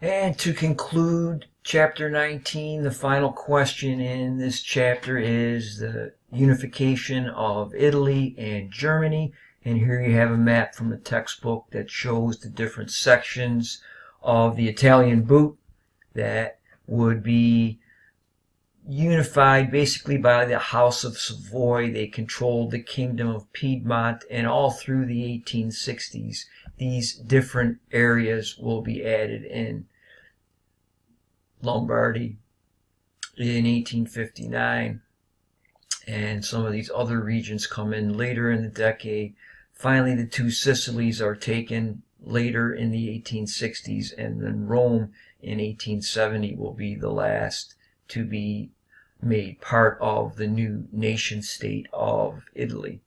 And to conclude chapter 19, the final question in this chapter is the unification of Italy and Germany. And here you have a map from the textbook that shows the different sections of the Italian boot that would be unified basically by the House of Savoy. They controlled the Kingdom of Piedmont, and all through the 1860s, these different areas will be added in. Lombardy in 1859, and some of these other regions come in later in the decade. Finally, the two Sicilies are taken later in the 1860s, and then Rome in 1870 will be the last to be made part of the new nation state of Italy.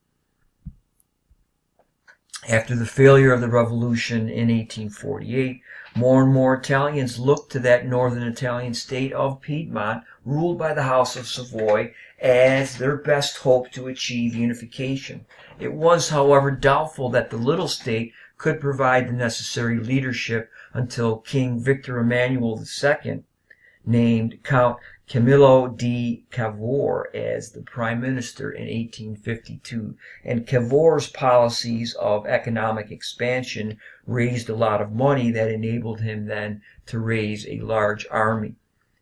After the failure of the revolution in 1848, more and more Italians looked to that northern Italian state of Piedmont, ruled by the House of Savoy, as their best hope to achieve unification. It was, however, doubtful that the little state could provide the necessary leadership until King Victor Emmanuel II named Count Camillo di Cavour as the prime minister in 1852, and Cavour's policies of economic expansion raised a lot of money that enabled him then to raise a large army.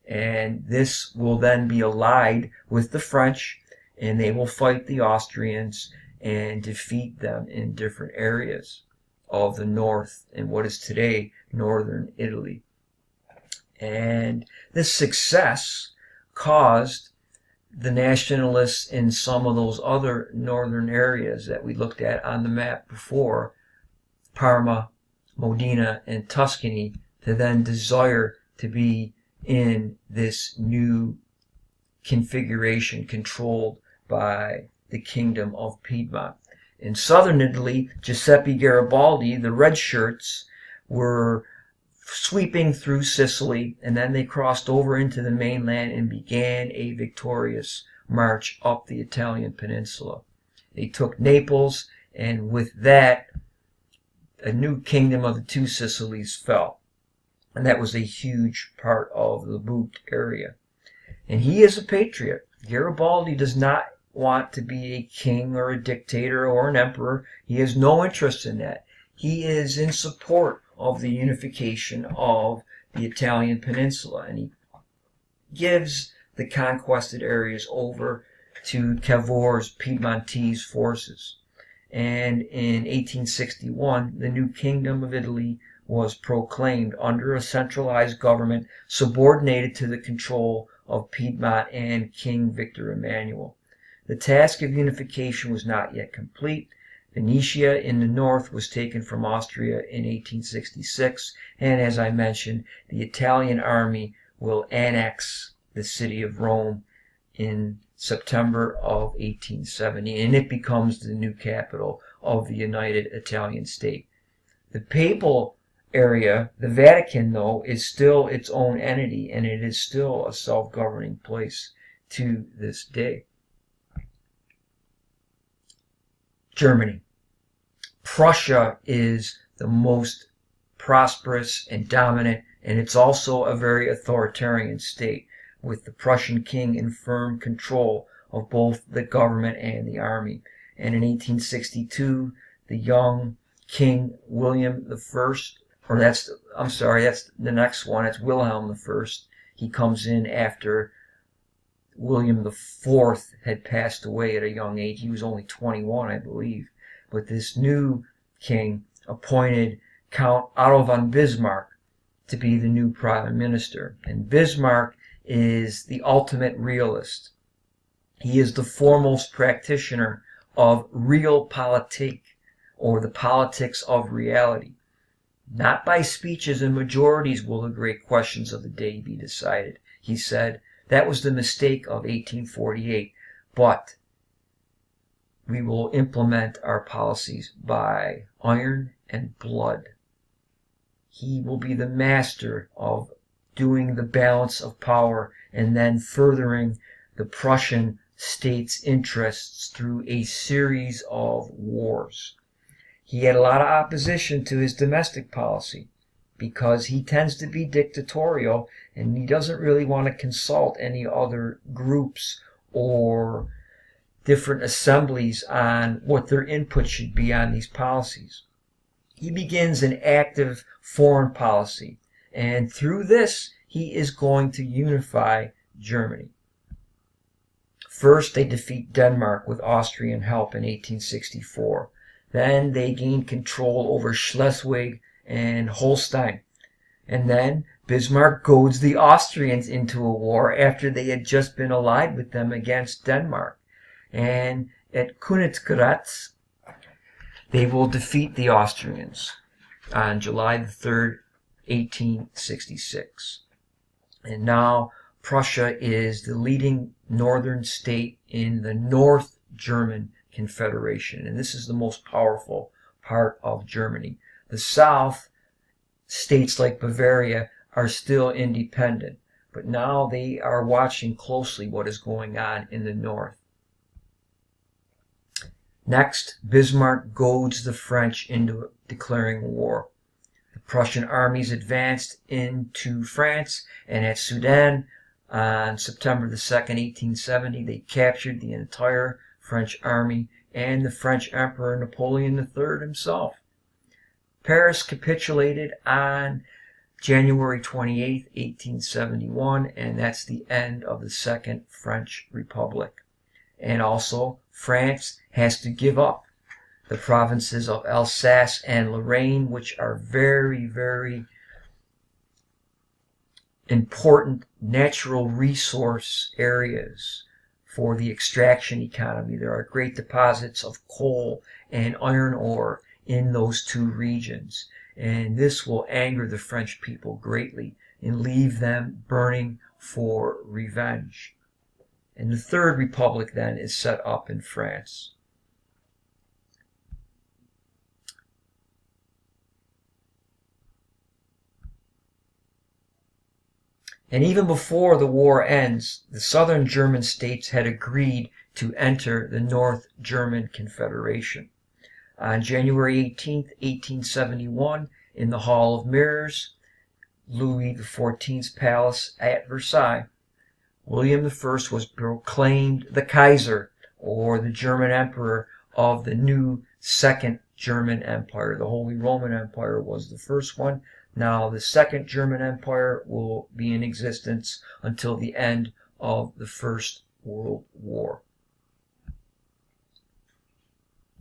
And this will then be allied with the French, and they will fight the Austrians and defeat them in different areas of the north in what is today northern Italy. And this success caused the nationalists in some of those other northern areas that we looked at on the map before, Parma, Modena, and Tuscany, to then desire to be in this new configuration controlled by the Kingdom of Piedmont. In southern Italy, Giuseppe Garibaldi, the red shirts, were sweeping through Sicily, and then they crossed over into the mainland and began a victorious march up the Italian peninsula. They took Naples, and with that, a new kingdom of the two Sicilies fell. And that was a huge part of the boot area. And he is a patriot. Garibaldi does not want to be a king or a dictator or an emperor. He has no interest in that. He is in support of the unification of the Italian peninsula, and he gives the conquested areas over to Cavour's Piedmontese forces. And in 1861, the new Kingdom of Italy was proclaimed under a centralized government subordinated to the control of Piedmont and King Victor Emmanuel. The task of unification was not yet complete. Venetia in the north was taken from Austria in 1866, and as I mentioned, the Italian army will annex the city of Rome in September of 1870, and it becomes the new capital of the United Italian State. The papal area, the Vatican, though, is still its own entity, and it is still a self-governing place to this day. Germany. Prussia is the most prosperous and dominant, and it's also a very authoritarian state, with the Prussian king in firm control of both the government and the army. And in 1862, the young King William I, or that's the next one, it's Wilhelm I. He comes in after William IV had passed away at a young age. He was only 21, I believe. But this new king appointed Count Otto von Bismarck to be the new prime minister. And Bismarck is the ultimate realist. He is the foremost practitioner of realpolitik, or the politics of reality. Not by speeches and majorities will the great questions of the day be decided, he said. That was the mistake of 1848, but we will implement our policies by iron and blood. He will be the master of doing the balance of power and then furthering the Prussian state's interests through a series of wars. He had a lot of opposition to his domestic policy, because he tends to be dictatorial and he doesn't really want to consult any other groups or different assemblies on what their input should be on these policies. He begins an active foreign policy, and through this, he is going to unify Germany. First, they defeat Denmark with Austrian help in 1864. Then they gain control over Schleswig and Holstein. And then Bismarck goads the Austrians into a war after they had just been allied with them against Denmark. And at Königgrätz, they will defeat the Austrians on July the 3rd, 1866. And now Prussia is the leading northern state in the North German Confederation. And this is the most powerful part of Germany. The South, states like Bavaria, are still independent. But now they are watching closely what is going on in the North. Next, Bismarck goads the French into declaring war. The Prussian armies advanced into France, and at Sedan on September the 2nd, 1870, they captured the entire French army and the French Emperor Napoleon III himself. Paris capitulated on January 28, 1871, and that's the end of the Second French Republic. And also, France has to give up the provinces of Alsace and Lorraine, which are very, very important natural resource areas for the extraction economy. There are great deposits of coal and iron ore in those two regions, and this will anger the French people greatly and leave them burning for revenge. And the Third Republic then is set up in France. And even before the war ends, the southern German states had agreed to enter the North German Confederation. On January 18, 1871, in the Hall of Mirrors, Louis XIV's palace at Versailles, William I was proclaimed the Kaiser, or the German Emperor, of the new Second German Empire. The Holy Roman Empire was the first one. Now the Second German Empire will be in existence until the end of the First World War.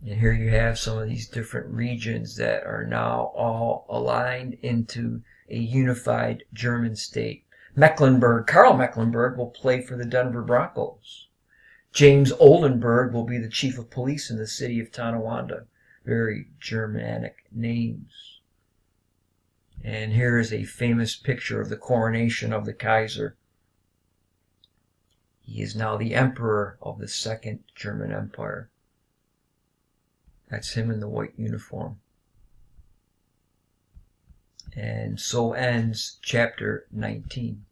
And here you have some of these different regions that are now all aligned into a unified German state. Mecklenburg, Karl Mecklenburg, will play for the Denver Broncos. James Oldenburg will be the chief of police in the city of Tonawanda. Very Germanic names. And here is a famous picture of the coronation of the Kaiser. He is now the emperor of the Second German Empire. That's him in the white uniform. And so ends chapter 19.